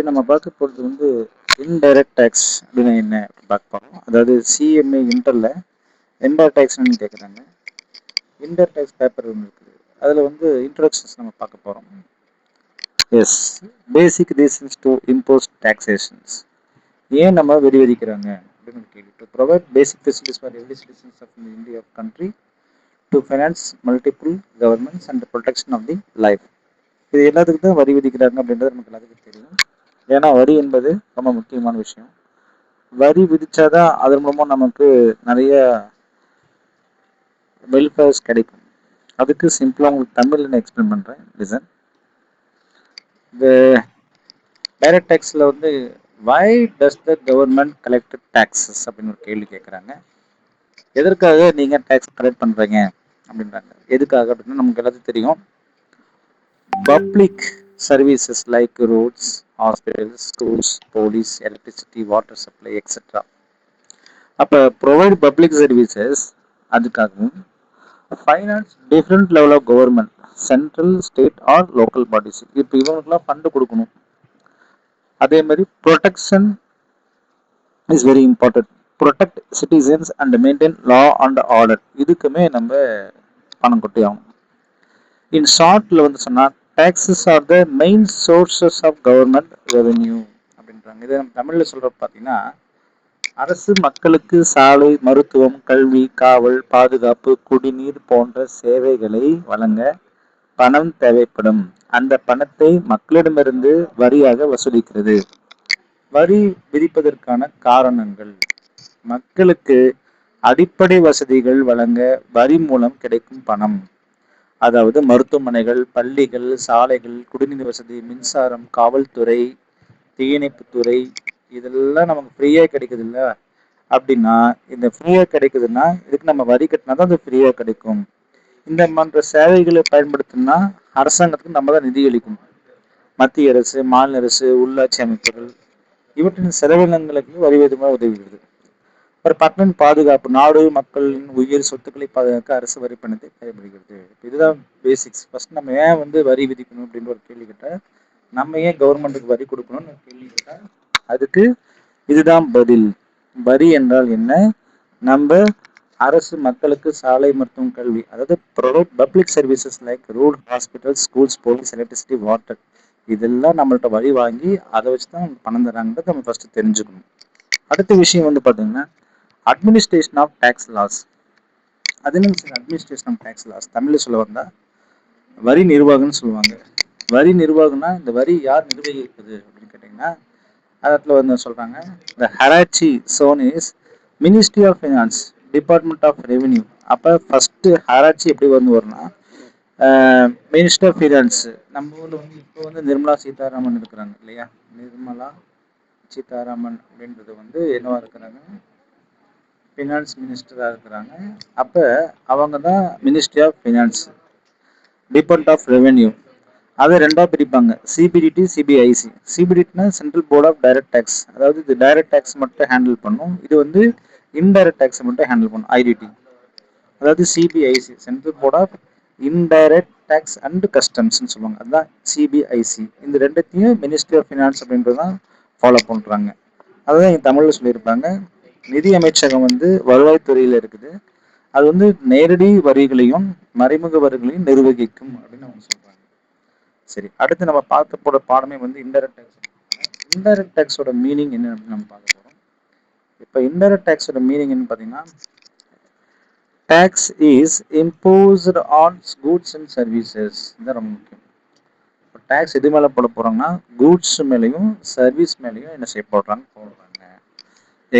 இப்படி நம்ம பார்க்க போகிறது வந்து இன்டைரக்ட் டேக்ஸ் அப்படின்னு என்ன பார்க்க போகிறோம். அதாவது சிஎம்ஏ இன்டர்ல இன்டைரக்ட் டேக்ஸ்னு கேட்குறாங்க. இன்டைரக்ட் டேக்ஸ் பேப்பர் ஒன்று இருக்குது. அதில் வந்து இன்ட்ரோடக்ஷன்ஸ் நம்ம பார்க்க போகிறோம். Yes, basic reasons to impose taxations. ஏன் நம்ம வெடி விதிக்கிறாங்க அப்படின்னு கேள்வி. To provide basic facilities for every citizens of India country to finance multiple governments and protection of the life. இது எல்லாத்துக்கும் தான் வரி விதிக்கிறாங்க அப்படின்றது நமக்கு எல்லாத்துக்கும் தெரியும். ஏன்னா வரி என்பது ரொம்ப முக்கியமான விஷயம். வரி விதிச்சாதான் அதன் மூலமா நமக்கு நிறைய வெல்ஃபேர்ஸ் கிடைக்கும். அதுக்கு சிம்பிளா உங்களுக்கு தமிழ்ல நான் எக்ஸ்பிளைன் பண்றேன். லிசன். இந்த டைரக்ட் டேக்ஸ்ல வந்து வை டஸ் த கவர்மெண்ட் கலெக்ட் டாக்ஸஸ் அப்படின்னு ஒரு கேள்வி கேட்குறாங்க. எதற்காக நீங்க டாக்ஸ் கலெக்ட் பண்றீங்க அப்படின்றாங்க. எதுக்காக அப்படின்னா நமக்கு எல்லாத்துக்கும் தெரியும். Public services like roads, hospitals, schools, police, electricity, water supply etcetera. அப்போ ப்ரொவைட் பப்ளிக் சர்வீசஸ் அதுக்காகவும் finance different level of government, central, state or local bodies. இப்போ இவங்களுக்குலாம் ஃபண்டு கொடுக்கணும். அதே மாதிரி protection is very important. Protect citizens and maintain law and order. இதுக்குமே நம்ம பணம் கொட்டி ஆகணும். இன் ஷார்ட்ல வந்து சொன்னா taxes are the main sources of government revenue அப்படின்றாங்க. இதை நம்ம தமிழ்ல சொல்ற பார்த்தீங்கன்னா, அரசு மக்களுக்கு சாலை, மருத்துவம், கல்வி, காவல், பாதுகாப்பு, குடிநீர் போன்ற சேவைகளை வழங்க பணம் தேவைப்படும். அந்த பணத்தை மக்களிடமிருந்து வரியாக வசூலிக்கிறது. வரி விதிப்பதற்கான காரணங்கள்: மக்களுக்கு அடிப்படை வசதிகள் வழங்க வரி மூலம் கிடைக்கும் பணம். அதாவது மருத்துவமனைகள், பள்ளிகள், சாலைகள், குடிநீர் வசதி, மின்சாரம், காவல்துறை, தீயணைப்புத்துறை, இதெல்லாம் நமக்கு ஃப்ரீயா கிடைக்குது இல்ல அப்படின்னா, இந்த ஃப்ரீயா கிடைக்குதுன்னா இதுக்கு நம்ம வரி கட்டினா தான் அது ஃப்ரீயா கிடைக்கும். இந்த மற்ற சேவைகளை பயன்படுத்தினா அரசாங்கத்துக்கு நம்ம தான் நிதி அளிக்கணும். மத்திய அரசு, மாநில அரசு, உள்ளாட்சி அமைப்புகள் இவற்றின் செலவினங்களுக்கு வரி விதமாக உதவுகிறது. ஒரு பட்டண பாதுகாப்பு, நாடு மக்களின் உயிர் சொத்துக்களை பாதுகாக்க அரசு வரி பணத்தை பயன்படுகிறது. இதுதான் பேசிக்ஸ். ஃபர்ஸ்ட் நம்ம ஏன் வந்து வரி விதிக்கணும் அப்படின்னு ஒரு கேள்வி கேட்டா, நம்ம ஏன் கவர்மெண்ட்டுக்கு வரி கொடுக்கணும்னு கேள்வி கேட்டா அதுக்கு இதுதான் பதில். வரி என்றால் என்ன? நம்ம அரசு மக்களுக்கு சாலை, மருத்துவம், கல்வி, அதாவது provide public services like road, hospital, schools, police, electricity, water, இதெல்லாம் நம்மள்ட்ட வரி வாங்கி அதை வச்சு தான் பணம் தராங்கன்றத நம்ம ஃபர்ஸ்ட் தெரிஞ்சுக்கணும். அடுத்த விஷயம் வந்து பார்த்தீங்கன்னா அட்மினிஸ்ட்ரேஷன் ஆஃப் டேக்ஸ் லாஸ். அது என்ன அட்மினிஸ்ட்ரேஷன் ஆஃப் டேக்ஸ் லாஸ்? தமிழில் சொல்ல வந்தா வரி நிர்வாகம்னு சொல்லுவாங்க. வரி நிர்வாகம்னா இந்த வரி யார் நிர்வகிப்பது அப்படின்னு கேட்டிங்கன்னா, அதில் வந்து சொல்கிறாங்க, இந்த hierarchy shown is ministry of finance, department of revenue. அப்போ ஃபஸ்ட்டு ஹராச்சி எப்படி வந்து வரும்னா, மினிஸ்டர் ஆஃப் ஃபைனான்ஸ். நம்ம ஊரில் வந்து இப்போ வந்து நிர்மலா சீதாராமன் இருக்கிறாங்க இல்லையா? நிர்மலா சீதாராமன் அப்படின்றது வந்து என்னவா இருக்கிறாங்க? ஃபினான்ஸ் மினிஸ்டராக இருக்கிறாங்க. அப்போ அவங்க தான் ministry of finance, department of revenue. அதை ரெண்டாக பிரிப்பாங்க, சிபிடிடி, சிபிஐசி. சிபிடிடினா central board of direct tax, அதாவது இது டைரக்ட் டேக்ஸ் மட்டும் ஹேண்டில் பண்ணும். இது வந்து இன்டைரக்ட் டேக்ஸ் மட்டும் ஹேண்டில் பண்ணும், ஐடிடி. அதாவது CBIC central board of indirect tax and கஸ்டம்ஸ்ன்னு சொல்லுவாங்க. அதுதான் சிபிஐசி. இந்த ரெண்டுத்தையும் மினிஸ்ட்ரி ஆஃப் ஃபைனான்ஸ் அப்படின்றது தான் ஃபாலோ பண்ணுறாங்க. அதுதான் இங்கே தமிழில் சொல்லியிருப்பாங்க. நிதி அமைச்சகம் வந்து வருவாய்த்துறையில் இருக்குது. அது வந்து நேரடி வரிகளையும் மறைமுக வரிகளையும் நிர்வகிக்கும் அப்படின்னு அவங்க சொல்றாங்க. சரி, அடுத்து நம்ம பார்க்க போற பாடமே வந்து இன்டைரக்ட் டேக்ஸ். இன்டைரக்ட் டேக்ஸோட மீனிங் என்ன அப்படின்னு நம்ம பார்க்க போறோம். இப்போ இன்டைரக்ட் டேக்ஸோட மீனிங் என்ன பார்த்தீங்கன்னா, tax is imposed on goods and services. இதுதான் ரொம்ப முக்கியம். இப்போ டேக்ஸ் எது மேலே போட போறாங்கன்னா, கூட்ஸ் மேலேயும் சர்வீஸ் மேலேயும் என்ன செய்ய போடுறாங்க.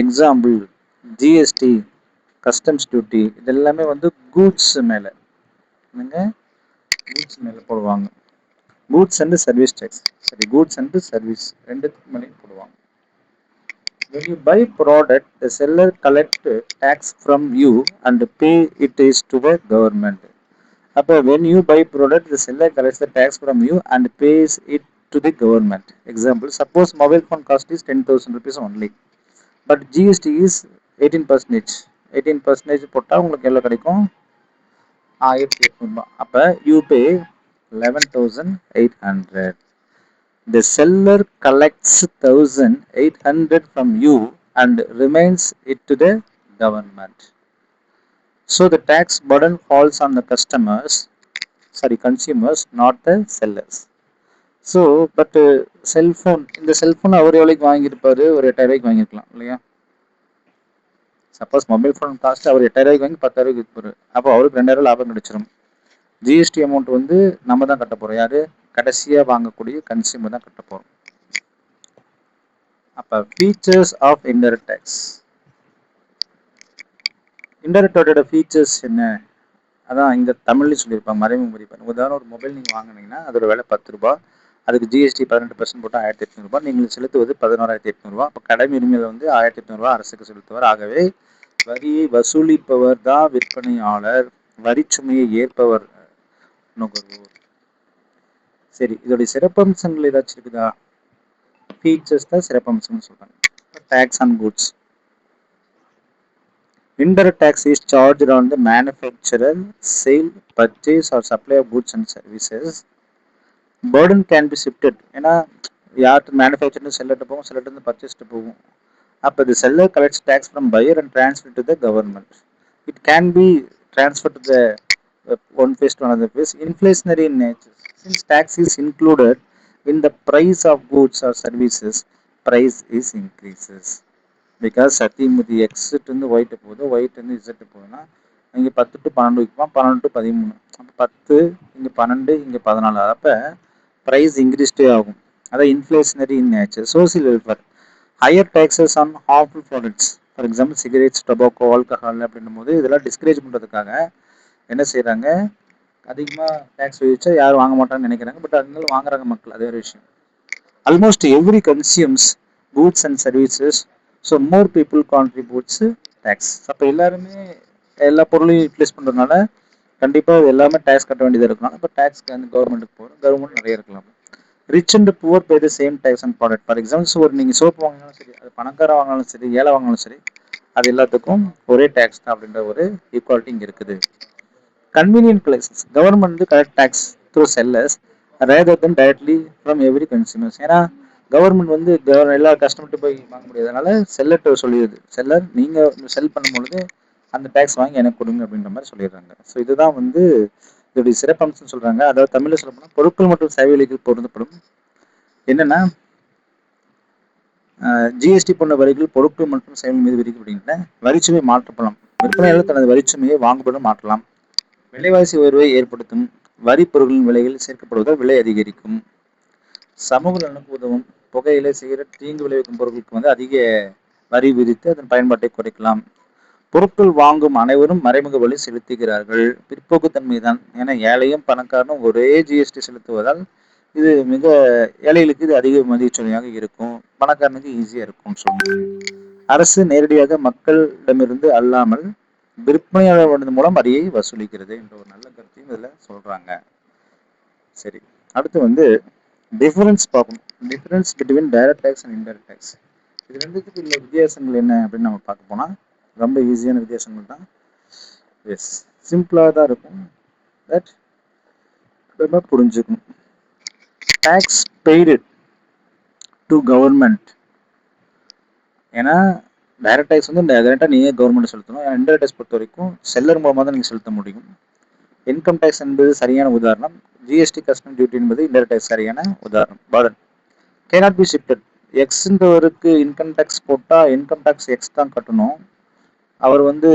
எக்ஸாம்பிள் ஜிஎஸ்டி, கஸ்டம்ஸ் டியூட்டி, இதெல்லாமே வந்து கூட்ஸ் மேலே, கூட்ஸ் மேலே போடுவாங்க. கூட்ஸ் அண்ட் சர்வீஸ் டேக்ஸ், சரி, கூட்ஸ் அண்ட் சர்வீஸ் ரெண்டுத்துக்கு மேலேயும் போடுவாங்க. When you buy product, the seller collect tax from you and pay it is to the government. அப்போ when you buy product, the seller collects the tax from you and pays it to the government. Example, suppose mobile phone cost is 10,000 rupees only, but GST is 18%. 18% போட்டால் உங்களுக்கு எவ்வளோ கிடைக்கும்? 1800 ரூபாய். அப்போ you pay 11,800. The seller collects 1,800 from you and remains it to the government. So the tax burden falls on the consumers, not the sellers. So but cellphone, இந்த cellphone அவர் எவ்வளோக்கு வாங்கியிருப்பாரு? ஒரு 8,000 வாங்கியிருக்கலாம் இல்லையா? சப்போஸ் மொபைல் ஃபோன் காஸ்ட் அவர் 8,000 வாங்கி 10,000 விற்பாரு. அப்போ அவருக்கு 2,000 லாபம் கிடைச்சிடும். GST amount வந்து நம்ம தான் கட்ட போகிறோம். யார்? கடைசியாக வாங்கக்கூடிய கன்சியூமர் தான் கட்ட போகிறோம். அப்போ ஃபீச்சர்ஸ் ஆஃப் இன்டைரக்ட் டேக்ஸ். இன்டைரக்டோட ஃபீச்சர்ஸ் என்ன? அதான் இங்கே தமிழ்லையும் சொல்லியிருப்பாங்க, மறைமுக வரி. உதாரணம், ஒரு மொபைல் நீங்கள் வாங்கினீங்கன்னா அதோட விலை 10 ரூபா, அதுக்கு ஜிஎஸ்டி 18% போட்டால் 1,800 ரூபாய், நீங்கள் செலுத்துவது 11,800 ரூபா. அப்போ கடமை உரிமையில் வந்து 1,800 ரூபா அரசுக்கு செலுத்துவார். ஆகவே வரியை வசூலிப்பவர் தான் விற்பனையாளர், வரிச்சுமையை ஏற்பவர் நுகர்வோர். சரி, இதோடைய சிறப்பம்சங்கள் ஏதாச்சும் இருக்குதா? ஃபீச்சர்ஸ் தான் சிறப்பம்சம்னு சொல்றாங்க. Tax on goods. Indirect tax is charged on the manufacturer, sale, purchase or supply of goods and services. Burden can be shifted. ஏன்னா யார்ட்டு மேனுஃபேக்சர் செல்லட்டு போகும், செல்லட்டு பர்ச்சேஸ்ட்டு போகும். அப்போ the seller collects tax from buyer and transfer to the government. It can be transferred to the one place to another place. Inflationary in nature. Since tax is included in the price of goods or services, price is increases. Because Sathyamoorthy exit வந்து white போகுது, white வந்து Z போகுதுன்னா இங்கே 10 to 12 விற்பான், 12 to 13. அப்போ 10, இங்கே 12, இங்கே 14. அப்போ price இன்க்ரீஸ்டே ஆகும். அதான் inflationary in nature. Social welfare. Higher taxes on harmful products. For example cigarettes, tobacco, alcohol அப்படின்னும் போது இதெல்லாம் டிஸ்கரேஜ் பண்ணுறதுக்காக என்ன செய்கிறாங்க? அதிகமாக டேக்ஸ் விதிச்சா யாரும் வாங்க மாட்டாங்கன்னு நினைக்கிறாங்க. பட் அதனால வாங்குறாங்க மக்கள், அதே ஒரு விஷயம். Almost every consumes goods and services, so more people contributes tax. அப்போ எல்லாருமே எல்லா பொருளையும் யூட்டிலைஸ் பண்ணுறதுனால கண்டிப்பாக எல்லாமே டேக்ஸ் கட்ட வேண்டியதாக இருக்கலாம். இப்போ டேக்ஸ் வந்து கவர்மெண்ட்டுக்கு போகிறோம், கவர்மெண்ட் நிறைய இருக்கலாம். Rich and poor pay the same tax and product. For example, ஒரு நீங்கள் சோப்பு வாங்கினாலும் சரி, அது பணக்கார வாங்கினாலும் சரி, ஏழை வாங்கினாலும் சரி, அது எல்லாத்துக்கும் ஒரே டேக்ஸ் தான் அப்படின்ற ஒரு ஈக்குவாலிட்டி இங்கே இருக்குது. Convenient places. கவர்மெண்ட் வந்து collect tax through sellers rather then directly from every consumers. ஏன்னா கவர்மெண்ட் வந்து எல்லா கஸ்டமர்கிட்ட போய் வாங்க முடியாதனால செல்லர்கிட்ட சொல்லிடுது. செல்லர் நீங்கள் செல் பண்ணும்பொழுது அந்த டேக்ஸ் வாங்கி எனக்கு கொடுங்க அப்படின்ற மாதிரி சொல்லிடுறாங்க. ஸோ இதுதான் வந்து இதோடைய சிறப்பம்சம்னு சொல்கிறாங்க. அதாவது தமிழில் சொல்ல போனால் பொருட்கள் மற்றும் சேவைகளுக்கு பொருந்தப்படும் என்னென்னா ஜிஎஸ்டி போன்ற வரிகள் பொருட்கள் மற்றும் சேவை மீது விதிக்கப்படுகின்றன. வரிச்சுமை மாற்றப்படலாம். விற்பனையாளர் தனது வரிச்சுமையை வாங்குபடம் மாற்றலாம். விலைவாசி உயர்வை ஏற்படுத்தும். வரி பொருட்களின் விலைகள் சேர்க்கப்படுவதால் விலை அதிகரிக்கும். சமூக நலனுக்கு உதவும். புகையிலை, சிகரெட், தீங்கு விளைவிக்கும் பொருட்களுக்கு வந்து அதிக வரி விதித்து அதன் பயன்பாட்டை குறைக்கலாம். பொருட்கள் வாங்கும் அனைவரும் மறைமுக வழி செலுத்துகிறார்கள். பிற்போக்குத்தன்மை தான். ஏன்னா ஏழையும் பணக்காரனும் ஒரே ஜிஎஸ்டி செலுத்துவதால் இது மிக ஏழைகளுக்கு இது அதிக மதிச்சுமையாக இருக்கும், பணக்காரனுக்கு ஈஸியாக இருக்கும் சொல்லுவாங்க. அரசு நேரடியாக மக்களிடமிருந்து அல்லாமல் விற்பனையாளர் மூலம் வரியை வசூலிக்கிறது என்ற ஒரு நல்ல கருத்தையும் இதில் சொல்றாங்க. சரி, அடுத்து வந்து டிஃபரன்ஸ் பார்க்கணும். Difference between direct tax and indirect tax. இது ரெண்டுத்துக்கு உள்ள வித்தியாசங்கள் என்ன அப்படின்னு நம்ம பார்க்க போனால் ரொம்ப ஈஸியான வித்தியாசங்கள் தான். எஸ், சிம்பிளாக தான் இருக்கும். பட் நம்ம புரிஞ்சுக்கணும். Tax paid to government. ஏன்னா டைரக்ட் டேக்ஸ் வந்து டைரெக்டாக நீங்கள் கவர்மெண்ட் செலுத்தணும். இன்டைரக்ட் டேக்ஸ் பொறுத்த வரைக்கும் செல்லர் மூலமாக தான் நீங்கள் செலுத்த முடியும். இன்கம் டேக்ஸ் என்பது சரியான உதாரணம். ஜிஎஸ்டி, கஸ்டம் டியூட்டி என்பது இன்டைரக்ட் டேக்ஸ் சரியான உதாரணம். Burden cannot be shifted. எக்ஸ்ன்றவருக்கு இன்கம் டேக்ஸ் போட்டால் இன்கம் டேக்ஸ் எக்ஸ் தான் கட்டணும். அவர் வந்து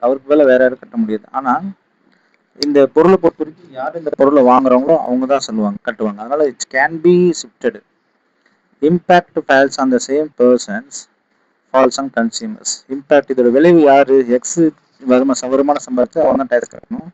அவருக்கு மேலே வேற யாரும் கட்ட முடியாது. ஆனால் இந்த பொருளை பொறுத்த வரைக்கும் யார் இந்த பொருளை வாங்குறாங்களோ அவங்க தான் சொல்லுவாங்க, கட்டுவாங்க. அதனால it's can be shifted. Impact falls on the same persons, falls on consumers. Impact, இதோட விளைவு யாரு? எக்ஸ் வருமானம் சம்பாதிச்சு அவன் தான் டேக்ஸ் கட்டணும்.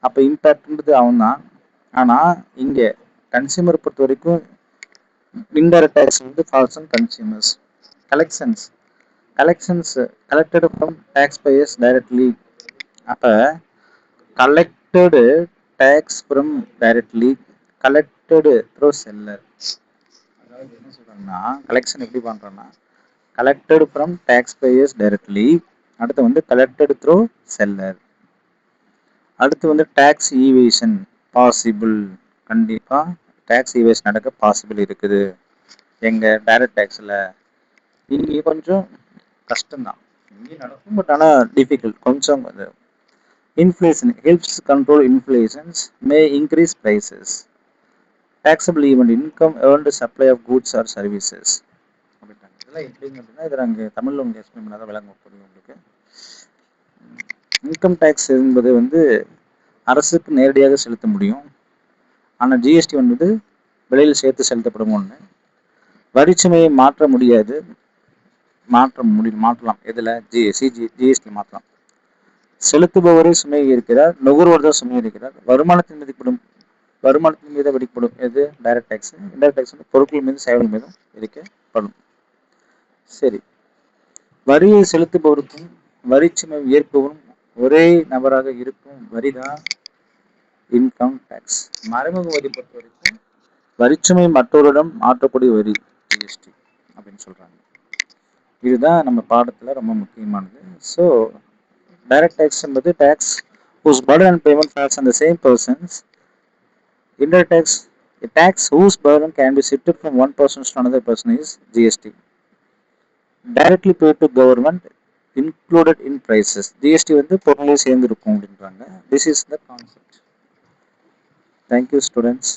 அப்போ இம்பேக்ட்ன்றது அவன் தான். ஆனால் இங்கே கன்சியூமர் பொறுத்த வரைக்கும் இன்டைரக்ட் டேக்ஸ் வந்து falls on consumers. Collections collected from tax payers directly. அப்போ collected tax from directly, collected through seller. அதாவது என்ன சொல்றாங்கன்னா, கலெக்ஷன் எப்படி பண்றோம்னா collected from tax payers directly, அடுத்து வந்து கலெக்டடு த்ரூ செல்லர். அடுத்து வந்து டேக்ஸ் ஈவேஷன் பாசிபிள். கண்டிப்பாக டேக்ஸ் ஈவேஸ் நடக்க பாசிபிள் இருக்குது. எங்க டைரக்ட் டேக்ஸில் இங்கே கொஞ்சம் கஷ்டம்தான், இங்கே நடக்கும், பட் ஆனால் டிஃபிகல்ட் கொஞ்சம். Inflation helps control inflations may increase prices. Taxable event income earned supply of goods or services அப்படின்ட்டாங்க. இதெல்லாம் எப்படிங்க அப்படின்னா, இதில் அங்கே தமிழில் உங்களுக்கு எக்ஸ்பிளைன் பண்ணால் தான் விளங்க முடியும் உங்களுக்கு. இன்கம் டேக்ஸ் என்பது வந்து அரசுக்கு நேரடியாக செலுத்த முடியும். ஆனால் ஜிஎஸ்டி வந்து விலையில் சேர்த்து செலுத்தப்படும் ஒன்று. வரிச்சுமையை மாற்ற முடியாது, மாற்றலாம். எதில்? ஜிஎஸ்டி மாற்றலாம். செலுத்துபவரை சுமை இருக்கிறார், நுகர்வோர் தான் சுமை இருக்கிறார். வருமானத்தின் மீது விதிக்கப்படும் எது? Direct tax. இன்டைரக்ட் டேக்ஸ் வந்து பொருட்கள் மீது சேவைகள் மீதும் விதிக்கப்படும். சரி, வரியை செலுத்துபவருக்கும் வரிச்சுமை ஏற்பவரும் ஒரே நபராக இருக்கும் வரிதான் இன்கம் டேக்ஸ். மறைமுக வரி பொறுத்த வரைக்கும் வரிச்சுமை மற்றவரிடம் மாற்றக்கூடிய வரி ஜிஎஸ்டி அப்படின்னு சொல்றாங்க. இதுதான் நம்ம பாடத்துல ரொம்ப முக்கியமானது. ஸோ டைரக்ட் டேக்ஸ் என்பது tax whose burden and payment falls on the same persons. Indirect tax, a tax whose burden can be shifted from one person to another person is GST. Directly paid to government, included in prices. GST வந்து பொருளே சேர்ந்து இருக்கும் அப்படின்றாங்க. This is the concept. Thank you, students.